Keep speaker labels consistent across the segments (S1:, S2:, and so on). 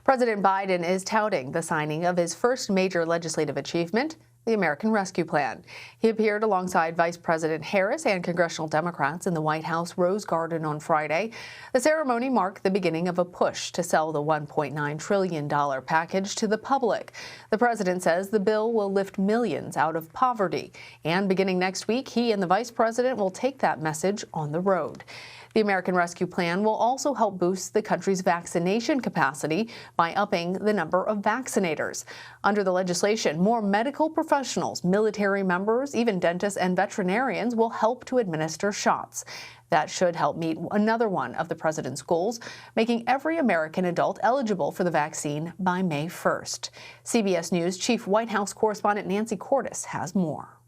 S1: President Biden is touting the signing of his first major legislative achievement, the American Rescue Plan. He appeared alongside Vice President Harris and congressional Democrats in the White House Rose Garden on Friday. The ceremony marked the beginning of a push to sell the $1.9 trillion package to the public. The president says the bill will lift millions out of poverty. And beginning next week, he and the vice president will take that message on the road. The American Rescue Plan will also help boost the country's vaccination capacity by upping the number of vaccinators. Under the legislation, more medical professionals, military members, even dentists and veterinarians will help to administer shots. That should help meet another one of the president's goals, making every American adult eligible for the vaccine by May 1st. CBS News Chief White House correspondent Nancy Cordes has more.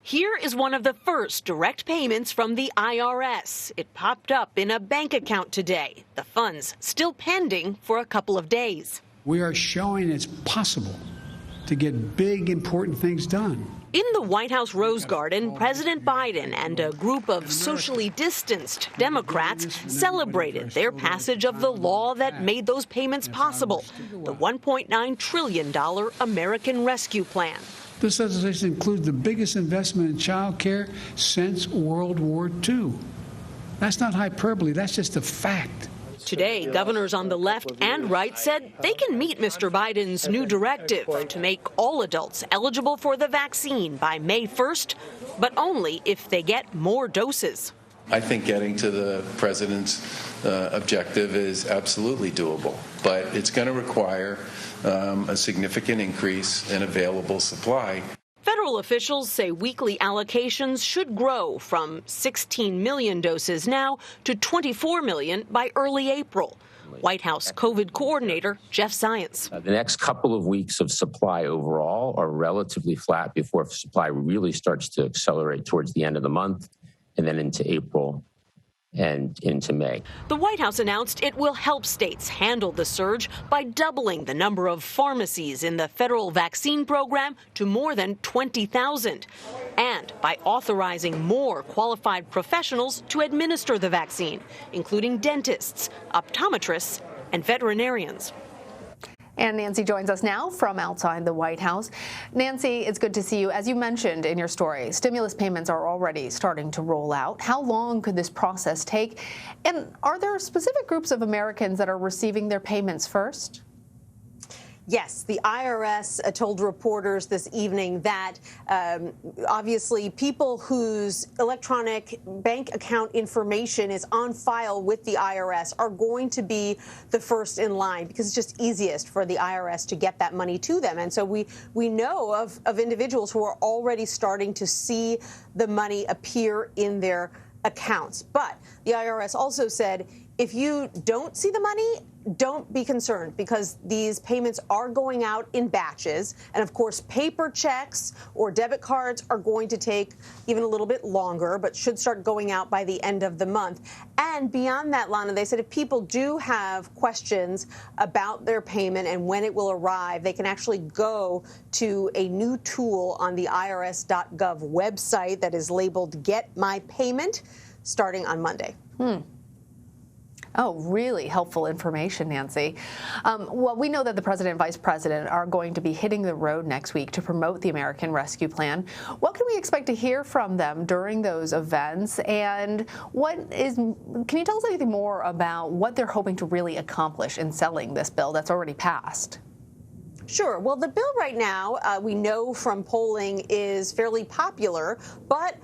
S2: Here is one of the first direct payments from the IRS. It popped up in a bank account today. The funds still pending for a couple of days.
S3: We are showing it's possible to get big, important things done.
S2: In the White House Rose Garden, President Biden and a group of socially distanced Democrats celebrated their passage of the law that made those payments possible, the $1.9 trillion American Rescue Plan.
S3: This legislation includes the biggest investment in child care since World War II. That's not hyperbole, that's just a fact.
S2: Today, governors on the left and right said they can meet Mr. Biden's new directive to make all adults eligible for the vaccine by May 1st, but only if they get more doses.
S4: I think getting to the president's objective is absolutely doable, but it's going to require a significant increase in available supply.
S2: Federal officials say weekly allocations should grow from 16 million doses now to 24 million by early April. White House COVID coordinator Jeff Zients.
S5: The next couple of weeks of supply overall are relatively flat before supply really starts to accelerate towards the end of the month and then into April and into May.
S2: The White House announced it will help states handle the surge by doubling the number of pharmacies in the federal vaccine program to more than 20,000, and by authorizing more qualified professionals to administer the vaccine, including dentists, optometrists, and veterinarians.
S1: And Nancy joins us now from outside the White House. Nancy, it's good to see you. As you mentioned in your story, stimulus payments are already starting to roll out. How long could this process take? And are there specific groups of Americans that are receiving their payments first?
S6: Yes, the IRS told reporters this evening that obviously people whose electronic bank account information is on file with the IRS are going to be the first in line because it's just easiest for the IRS to get that money to them. And so we know of individuals who are already starting to see the money appear in their accounts. But the IRS also said, if you don't see the money, don't be concerned because these payments are going out in batches. And of course, paper checks or debit cards are going to take even a little bit longer, but should start going out by the end of the month. And beyond that, Lana, they said if people do have questions about their payment and when it will arrive, they can actually go to a new tool on the irs.gov website that is labeled Get My Payment starting on Monday.
S1: Oh, really helpful information, Nancy. Well, we know that the president and vice president are going to be hitting the road next week to promote the American Rescue Plan. What can we expect to hear from them during those events? And can you tell us anything more about what they're hoping to really accomplish in selling this bill that's already passed?
S6: Sure. Well, the bill right now, we know from polling, is fairly popular, but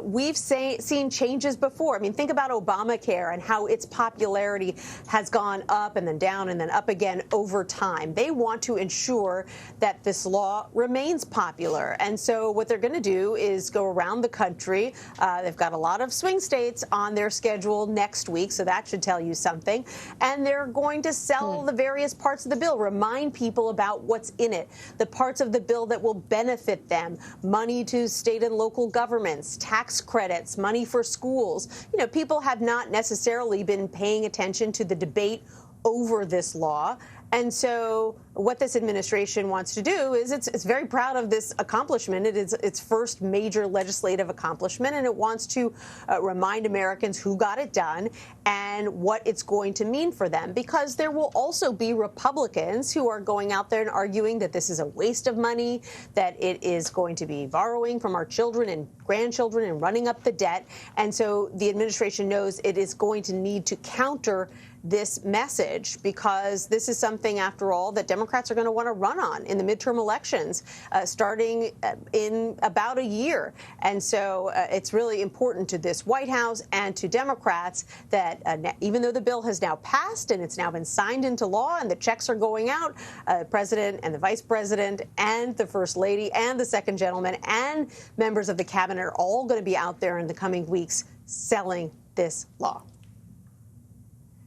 S6: we've seen changes before. I mean, think about Obamacare and how its popularity has gone up and then down and then up again over time. They want to ensure that this law remains popular. And so what they're going to do is go around the country. They've got a lot of swing states on their schedule next week, so that should tell you something. And they're going to sell the various parts of the bill, remind people about what's in it, the parts of the bill that will benefit them, money to state and local governments, tax credits, money for schools. You know, people have not necessarily been paying attention to the debate over this law. And so what this administration wants to do is it's very proud of this accomplishment. It is its first major legislative accomplishment, and it wants to remind Americans who got it done and what it's going to mean for them, because there will also be Republicans who are going out there and arguing that this is a waste of money, that it is going to be borrowing from our children and grandchildren and running up the debt. And so the administration knows it is going to need to counter this message, because this is something, after all, that Democrats are going to want to run on in the midterm elections starting in about a year. And so it's really important to this White House and to Democrats that even though the bill has now passed and it's now been signed into law and the checks are going out, the president and the vice president and the first lady and the second gentleman and members of the cabinet are all going to be out there in the coming weeks selling this law.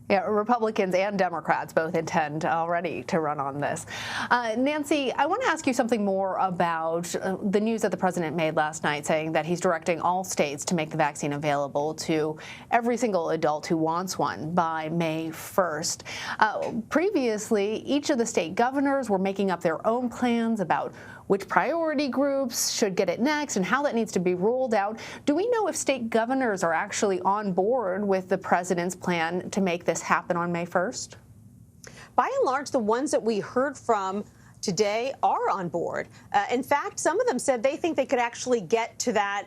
S1: Yeah, Republicans and Democrats both intend already to run on this. Nancy, I want to ask you something more about the news that the president made last night, saying that he's directing all states to make the vaccine available to every single adult who wants one by May 1st. Previously, each of the state governors were making up their own plans about which priority groups should get it next and how that needs to be rolled out. Do we know if state governors are actually on board with the president's plan to make this happen on May 1st?
S6: By and large, the ones that we heard from today are on board. In fact, some of them said they think they could actually get to that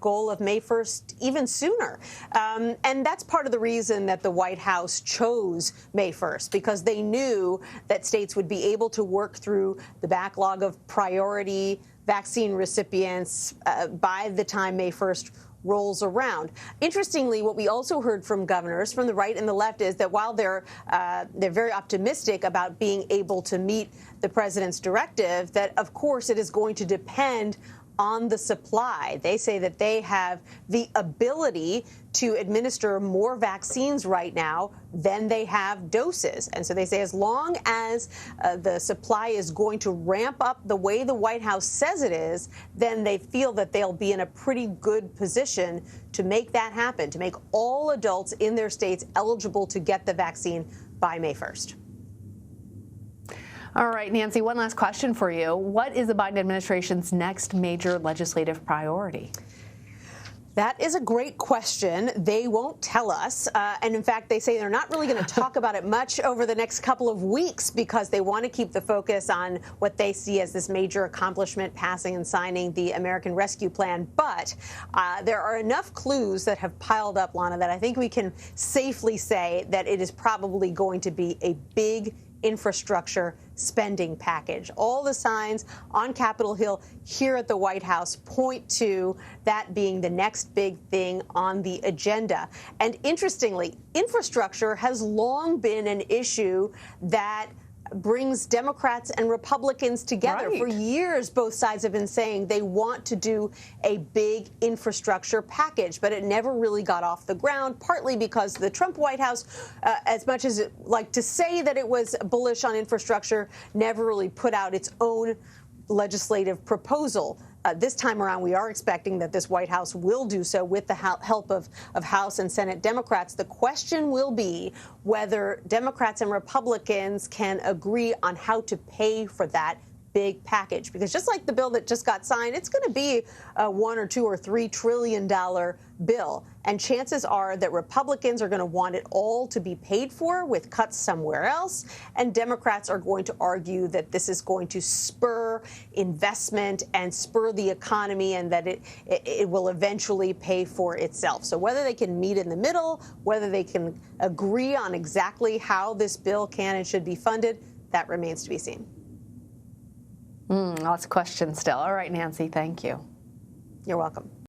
S6: goal of May 1st even sooner. And that's part of the reason that the White House chose May 1st, because they knew that states would be able to work through the backlog of priority vaccine recipients by the time May 1st rolls around. Interestingly, what we also heard from governors from the right and the left is that while they're very optimistic about being able to meet the president's directive, that of course it is going to depend on the supply. They say that they have the ability to administer more vaccines right now than they have doses. And so they say as long as the supply is going to ramp up the way the White House says it is, then they feel that they'll be in a pretty good position to make that happen, to make all adults in their states eligible to get the vaccine by May 1st.
S1: All right, Nancy, one last question for you. What is the Biden administration's next major legislative priority?
S6: That is a great question. They won't tell us. And in fact, they say they're not really going to talk about it much over the next couple of weeks, because they want to keep the focus on what they see as this major accomplishment, passing and signing the American Rescue Plan. But there are enough clues that have piled up, Lana, that I think we can safely say that it is probably going to be a big infrastructure spending package. All the signs on Capitol Hill here at the White House point to that being the next big thing on the agenda. And interestingly, infrastructure has long been an issue that brings Democrats and Republicans together.
S1: Right.
S6: For years, both sides have been saying they want to do a big infrastructure package, but it never really got off the ground, partly because the Trump White House, as much as it liked to say that it was bullish on infrastructure, never really put out its own legislative proposal. This time around, we are expecting that this White House will do so with the help of House and Senate Democrats. The question will be whether Democrats and Republicans can agree on how to pay for that big package, because just like the bill that just got signed, it's going to be a $1 or $2 or $3 trillion bill. And chances are that Republicans are going to want it all to be paid for with cuts somewhere else. And Democrats are going to argue that this is going to spur investment and spur the economy, and that it will eventually pay for itself. So whether they can meet in the middle, whether they can agree on exactly how this bill can and should be funded, that remains to be seen.
S1: Lots of questions still. All right, Nancy, thank you.
S6: You're welcome.